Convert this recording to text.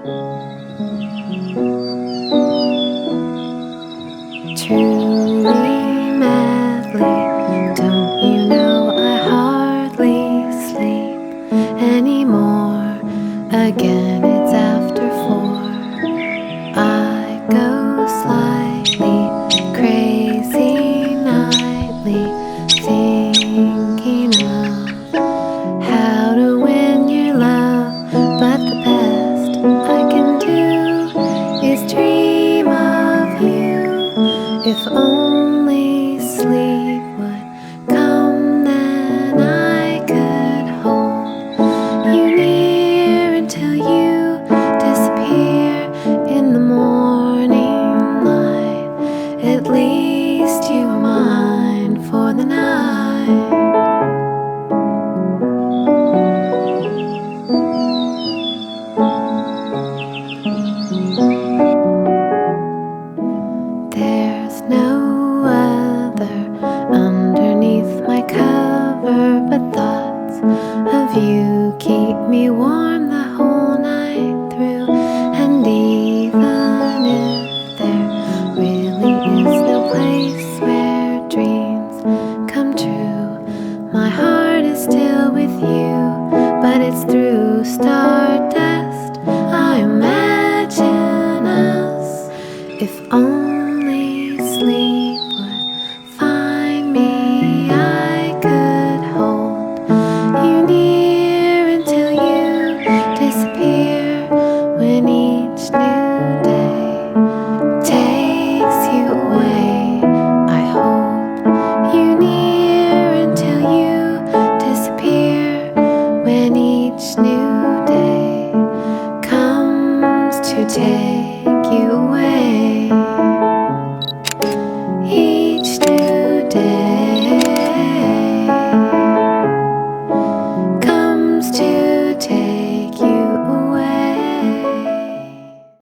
Truly, madly, don't you know I hardly sleep anymore? Again, it's after 4. I go slightly crazy nightly, thinking of how to win your love. But the best I can do is dream of you. If only sleep would come, then I could hold you near until you disappear in the morning light. At least you are mine for the night. There's no other underneath my cover, but thoughts of you keep me warm the whole night through. And even if there really is no place where dreams come true, my heart is still with you. But it's through stardust I imagine us. If only sleep would find me, I could hold you near until you disappear. When each new day takes you away, I hold you near until you disappear. When each new day comes to take you away.